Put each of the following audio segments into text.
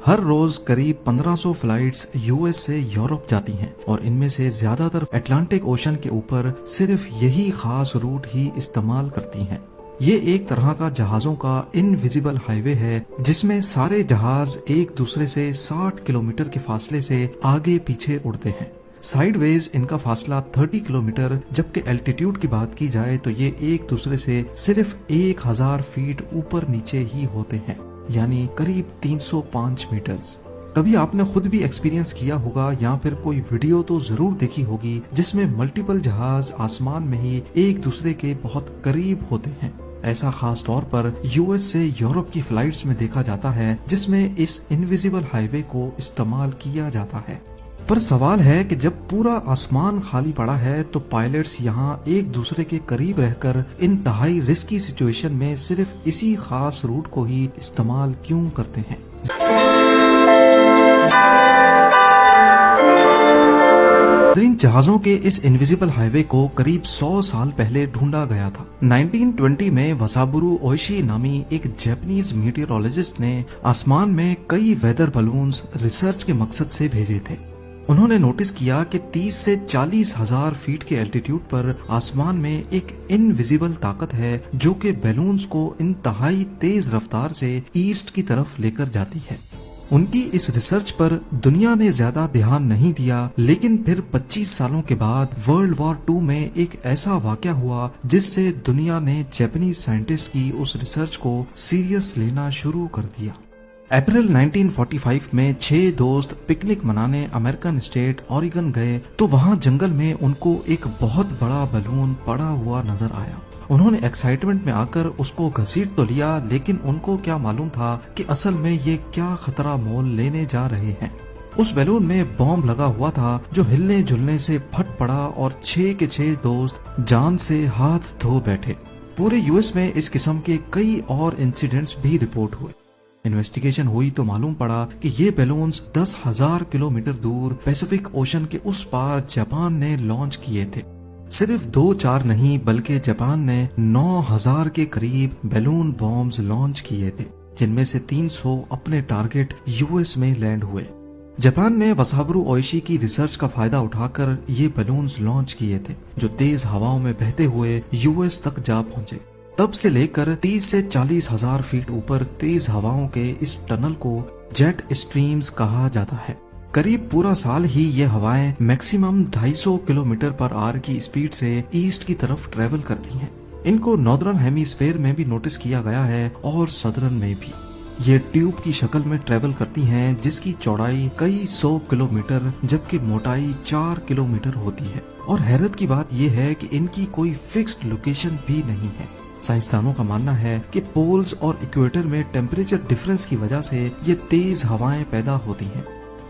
ہر روز قریب 1500 flights U S سے Europe جاتی ہیں اور ان میں سے زیادہ تر اٹلانٹک اوشن کے اوپر صرف یہی خاص روٹ ہی استعمال کرتی ہیں۔ یہ ایک طرح کا جہازوں کا انویزیبل ہائی وے ہے جس میں سارے جہاز ایک دوسرے سے 60 کلومیٹر کے فاصلے سے آگے پیچھے اڑتے ہیں۔ سائیڈ ویز ان کا فاصلہ 30 کلومیٹر، جبکہ الٹیٹیوڈ کی بات کی جائے تو یہ ایک دوسرے سے صرف 1000 فیٹ اوپر نیچے ہی ہوتے ہیں، یعنی قریب 305 میٹرز۔ کبھی آپ نے خود بھی ایکسپیرینس کیا ہوگا یا پھر کوئی ویڈیو تو ضرور دیکھی ہوگی جس میں ملٹیپل جہاز آسمان میں ہی ایک دوسرے کے بہت قریب ہوتے ہیں۔ ایسا خاص طور پر یو ایس سے یورپ کی فلائٹس میں دیکھا جاتا ہے جس میں اس انویزیبل ہائی وے کو استعمال کیا جاتا ہے۔ پر سوال ہے کہ جب پورا آسمان خالی پڑا ہے تو پائلٹس یہاں ایک دوسرے کے قریب رہ کر انتہائی رسکی سچویشن میں صرف اسی خاص روٹ کو ہی استعمال کیوں کرتے ہیں؟ جہازوں کے اس انویزیبل ہائی وے کو قریب 100 سال پہلے ڈھونڈا گیا تھا۔ 1920 میں وسابورو اوئیشی نامی ایک جاپنیز میٹیورولوجسٹ نے آسمان میں کئی ویدر بلونز ریسرچ کے مقصد سے بھیجے تھے۔ انہوں نے نوٹس کیا کہ 30 سے 40 ہزار فیٹ کے الٹیٹیوڈ پر آسمان میں ایک انویزیبل طاقت ہے جو کہ بیلونز کو انتہائی تیز رفتار سے ایسٹ کی طرف لے کر جاتی ہے۔ ان کی اس ریسرچ پر دنیا نے زیادہ دھیان نہیں دیا، لیکن پھر 25 سالوں کے بعد ورلڈ وار 2 میں ایک ایسا واقعہ ہوا جس سے دنیا نے جاپنیز سائنٹسٹ کی اس ریسرچ کو سیریس لینا شروع کر دیا۔ اپریل 1945 میں 6 دوست پکنک منانے امریکن اسٹیٹ اوریگن گئے تو وہاں جنگل میں ان کو ایک بہت بڑا بیلون پڑا ہوا نظر آیا۔ انہوں نے ایکسائٹمنٹ میں آ کر اس کو گھسیٹ تو لیا، لیکن ان کو کیا معلوم تھا کہ اصل میں یہ کیا خطرہ مول لینے جا رہے ہیں۔ اس بیلون میں بوم لگا ہوا تھا جو ہلنے جلنے سے پھٹ پڑا اور 6 کے 6 دوست جان سے ہاتھ دھو بیٹھے۔ پورے یو ایس میں اس قسم کے کئی اور انسیڈنٹس بھی رپورٹ ہوئے۔ انویسٹیگیشن ہوئی تو معلوم پڑا کہ یہ بیلونز 10,000 کلومیٹر دور پیسیفک اوشن کے اس پار جاپان نے لانچ کیے تھے۔ صرف 2-4 نہیں بلکہ جاپان نے 9,000 کے قریب بیلون بومز لانچ کیے تھے، جن میں سے 300 اپنے ٹارگٹ یو ایس میں لینڈ ہوئے۔ جاپان نے وسابورو اوئیشی کی ریسرچ کا فائدہ اٹھا کر یہ بیلونز لانچ کیے تھے جو تیز ہواؤں میں بہتے ہوئے یو ایس تک جا پہنچے۔ تب سے لے کر 30 سے 40 ہزار فیٹ اوپر تیز ہواؤں کے اس ٹنل کو جیٹ اسٹریمز کہا جاتا ہے۔ قریب پورا سال ہی یہ ہوائیں میکسیمم 250 کلومیٹر پر آور کی اسپیڈ سے ایسٹ کی طرف ٹریول کرتی ہیں۔ ان کو ناردرن ہیمیسفیئر میں بھی نوٹس کیا گیا ہے اور سدرن میں بھی۔ یہ ٹیوب کی شکل میں ٹریول کرتی ہیں جس کی چوڑائی کئی 100 کلومیٹر جبکہ موٹائی 4 کلومیٹر ہوتی ہے، اور حیرت کی بات یہ ہے کہ ان کی کوئی فکسڈ لوکیشن بھی نہیں ہے۔ سائنسدانوں کا ماننا ہے کہ پولز اور ایکویٹر میں ٹیمپریچر ڈفرنس کی وجہ سے یہ تیز ہوائیں پیدا ہوتی ہیں۔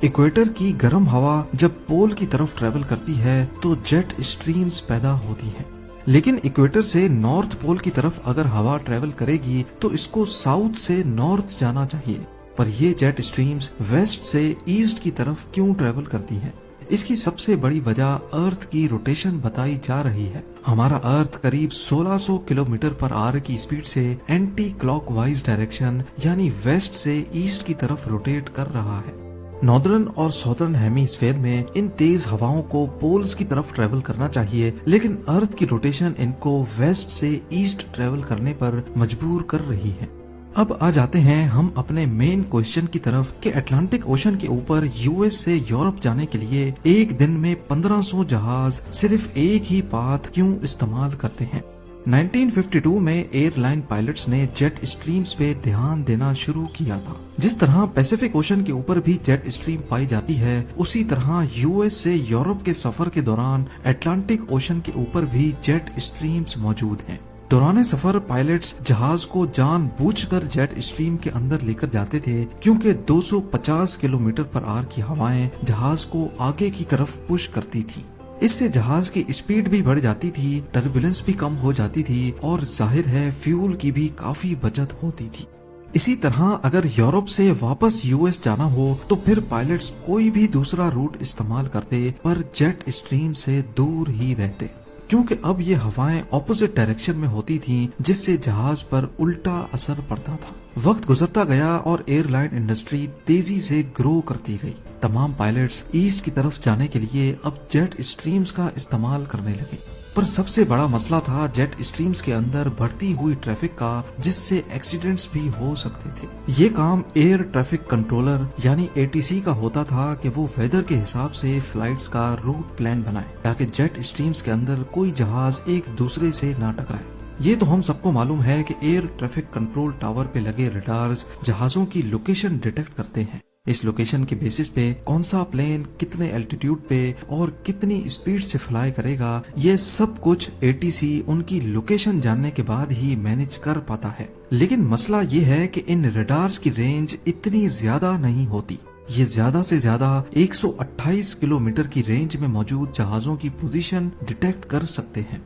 ایکویٹر کی گرم ہوا جب پول کی طرف ٹریول کرتی ہے تو جیٹ اسٹریمز پیدا ہوتی ہیں، لیکن ایکویٹر سے نارتھ پول کی طرف اگر ہوا ٹریول کرے گی تو اس کو ساؤتھ سے نارتھ جانا چاہیے، پر یہ جیٹ اسٹریمز ویسٹ سے ایسٹ کی طرف کیوں ٹریول کرتی ہیں؟ اس کی سب سے بڑی وجہ ارتھ کی روٹیشن بتائی جا رہی ہے۔ ہمارا ارتھ قریب 1600 کلومیٹر پر آور کی اسپیڈ سے اینٹی کلاک وائز ڈائریکشن یعنی ویسٹ سے ایسٹ کی طرف روٹیٹ کر رہا ہے۔ ناردرن اور ساؤترن ہیمیسفیئر میں ان تیز ہواؤں کو پولز کی طرف ٹریول کرنا چاہیے، لیکن ارتھ کی روٹیشن ان کو ویسٹ سے ایسٹ ٹریول کرنے پر مجبور کر رہی ہے۔ اب آ جاتے ہیں ہم اپنے مین کوشچن کی طرف کہ اٹلانٹک اوشن کے اوپر یو ایس سے یورپ جانے کے لیے ایک دن میں 1500 جہاز صرف ایک ہی پاتھ کیوں استعمال کرتے ہیں؟ 1952 میں ایئر لائن پائلٹس نے جیٹ اسٹریمز پہ دھیان دینا شروع کیا تھا۔ جس طرح پیسیفک اوشن کے اوپر بھی جیٹ اسٹریم پائی جاتی ہے، اسی طرح یو ایس سے یورپ کے سفر کے دوران اٹلانٹک اوشن کے اوپر بھی جیٹ اسٹریمز موجود ہیں۔ دوران سفر پائلٹس جہاز کو جان بوجھ کر جیٹ اسٹریم کے اندر لے کر جاتے تھے، کیونکہ 250 کلومیٹر پر آور کی ہوائیں جہاز کو آگے کی طرف پش کرتی تھی۔ اس سے جہاز کی اسپیڈ بھی بڑھ جاتی تھی، ٹربولنس بھی کم ہو جاتی تھی اور ظاہر ہے فیول کی بھی کافی بچت ہوتی تھی۔ اسی طرح اگر یورپ سے واپس یو ایس جانا ہو تو پھر پائلٹس کوئی بھی دوسرا روٹ استعمال کرتے پر جیٹ اسٹریم سے دور ہی رہتے۔ کیونکہ اب یہ ہوائیں اپوزٹ ڈائریکشن میں ہوتی تھیں جس سے جہاز پر الٹا اثر پڑتا تھا۔ وقت گزرتا گیا اور ایئر لائن انڈسٹری تیزی سے گرو کرتی گئی۔ تمام پائلٹس ایسٹ کی طرف جانے کے لیے اب جیٹ اسٹریمز کا استعمال کرنے لگے، پر سب سے بڑا مسئلہ تھا جیٹ اسٹریمز کے اندر بڑھتی ہوئی ٹریفک کا، جس سے ایکسیڈنٹس بھی ہو سکتے تھے۔ یہ کام ایئر ٹریفک کنٹرولر یعنی ATC کا ہوتا تھا کہ وہ ویدر کے حساب سے فلائٹس کا روٹ پلان بنائے تاکہ جیٹ اسٹریمز کے اندر کوئی جہاز ایک دوسرے سے نہ ٹکرائے۔ یہ تو ہم سب کو معلوم ہے کہ ایئر ٹریفک کنٹرول ٹاور پہ لگے ریڈارز جہازوں کی لوکیشن ڈیٹیکٹ کرتے ہیں۔ اس لوکیشن کے بیسس پہ کون سا پلین کتنے الٹیٹیوڈ پہ اور کتنی اسپیڈ سے فلائی کرے گا، یہ سب کچھ ATC ان کی لوکیشن جاننے کے بعد ہی مینج کر پاتا ہے۔ لیکن مسئلہ یہ ہے کہ ان ریڈارز کی رینج اتنی زیادہ نہیں ہوتی۔ یہ زیادہ سے زیادہ 128 کلومیٹر کی رینج میں موجود جہازوں کی پوزیشن ڈیٹیکٹ کر سکتے ہیں۔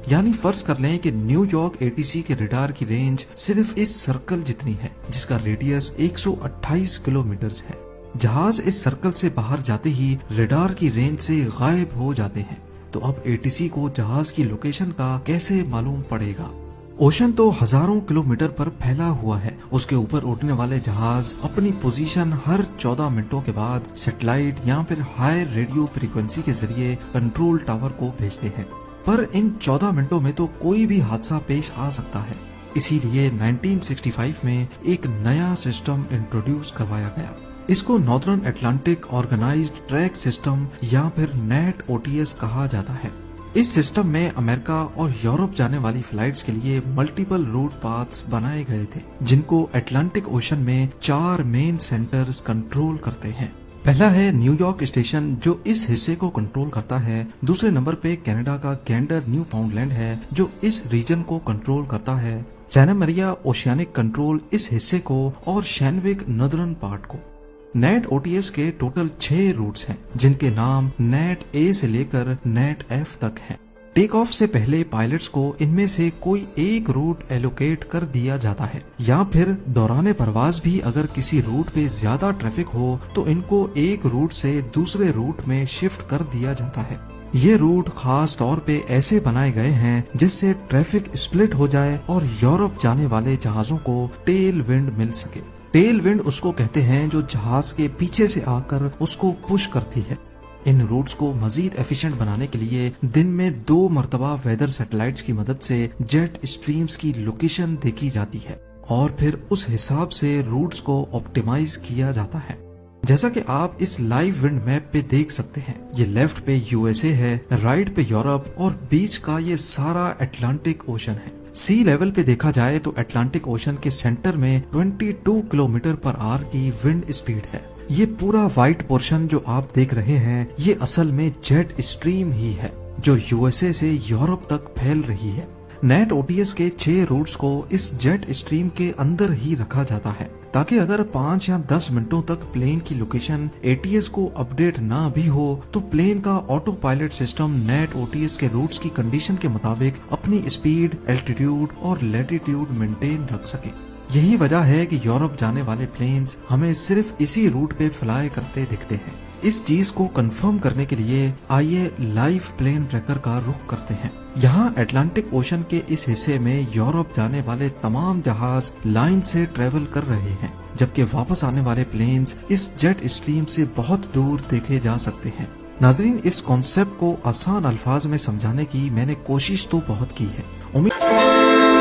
یعنی فرض کر لیں کہ نیو یارک ATC کے ریڈار کی رینج صرف اس سرکل جتنی ہے جس کا ریڈیس 128 کلومیٹرز ہے۔ جہاز اس سرکل سے باہر جاتے ہی ریڈار کی رینج سے غائب ہو جاتے ہیں، تو اب ATC کو جہاز کی لوکیشن کا کیسے معلوم پڑے گا؟ اوشن تو ہزاروں کلومیٹر پر پھیلا ہوا ہے، اس کے اوپر اڑنے والے جہاز اپنی پوزیشن ہر 14 منٹوں کے بعد سیٹلائٹ یا پھر ہائی ریڈیو فریکوینسی کے ذریعے کنٹرول ٹاور کو بھیجتے ہیں، پر ان 14 منٹوں میں تو کوئی بھی حادثہ پیش آ سکتا ہے۔ اسی لیے 1965 میں ایک نیا سسٹم انٹروڈیوس کروایا گیا۔ اس کو northern Atlantic organized track system یا پھر NATOTS کہا جاتا ہے۔ اس سسٹم میں امریکہ اور یورپ جانے والی فلائٹس کے لیے ملٹیپل روٹ پاتھس بنائے گئے تھے، جن کو اٹلانٹک اوشن میں 4 مین سینٹرز کنٹرول کرتے ہیں۔ پہلا ہے نیو یارک اسٹیشن جو اس حصے کو کنٹرول کرتا ہے، دوسرے نمبر پہ کینیڈا کا گینڈر نیو فاؤنڈ لینڈ ہے جو اس ریجن کو کنٹرول کرتا ہے، سینٹا میریا اوشینک کنٹرول اس حصے کو، اور شینوک نردرن پارٹ کو۔ NATOTS کے ٹوٹل 6 روٹس ہیں جن کے نام NAT A سے لے کر NAT F تک ہیں۔ ٹیک آف سے پہلے پائلٹس کو ان میں سے کوئی ایک روٹ ایلوکیٹ کر دیا جاتا ہے، یا پھر دوران پرواز بھی اگر کسی روٹ پہ زیادہ ٹریفک ہو تو ان کو ایک روٹ سے دوسرے روٹ میں شفٹ کر دیا جاتا ہے۔ یہ روٹ خاص طور پہ ایسے بنائے گئے ہیں جس سے ٹریفک اسپلٹ ہو جائے اور یورپ جانے والے جہازوں کو ٹیل ونڈ مل سکے۔ ٹیل ونڈ اس کو کہتے ہیں جو جہاز کے پیچھے سے آ کر اس کو پش کرتی ہے۔ ان روٹس کو مزید ایفیشنٹ بنانے کے لیے دن میں 2 مرتبہ ویدر سیٹلائٹس کی مدد سے جیٹ اسٹریمز کی لوکیشن دیکھی جاتی ہے اور پھر اس حساب سے روٹس کو آپٹیمائز کیا جاتا ہے۔ جیسا کہ آپ اس لائیو ونڈ میپ پہ دیکھ سکتے ہیں، یہ لیفٹ پہ USA ہے، رائٹ پہ یورپ اور بیچ کا یہ سارا اٹلانٹک اوشن ہے۔ سی لیول پہ دیکھا جائے تو اٹلانٹک اوشن کے سینٹر میں 22 کلومیٹر پر آور کی ونڈ اسپیڈ ہے۔ یہ پورا وائٹ پورشن جو آپ دیکھ رہے ہیں یہ اصل میں جیٹ اسٹریم ہی ہے جو USA سے یورپ تک پھیل رہی ہے۔ NATOTS کے 6 روٹس کو اس جیٹ اسٹریم کے اندر ہی رکھا جاتا ہے تاکہ اگر 5 یا 10 منٹوں تک پلین کی لوکیشن ATS کو اپڈیٹ نہ بھی ہو تو پلین کا آٹو پائلٹ سسٹم NATOTS کے روٹس کی کنڈیشن کے مطابق اپنی اسپیڈ، الٹیٹیوڈ اور لیٹیٹیوڈ مینٹین رکھ سکے۔ یہی وجہ ہے کہ یورپ جانے والے پلینز ہمیں صرف اسی روٹ پہ فلائی کرتے دکھتے ہیں۔ اس چیز کو کنفرم کرنے کے لیے آئیے لائیو پلین ٹریکر کا رخ کرتے ہیں۔ یہاں اٹلانٹک اوشن کے اس حصے میں یورپ جانے والے تمام جہاز لائن سے ٹریول کر رہے ہیں، جبکہ واپس آنے والے پلینز اس جیٹ اسٹریم سے بہت دور دیکھے جا سکتے ہیں۔ ناظرین، اس کانسیپٹ کو آسان الفاظ میں سمجھانے کی میں نے کوشش تو بہت کی ہے، امید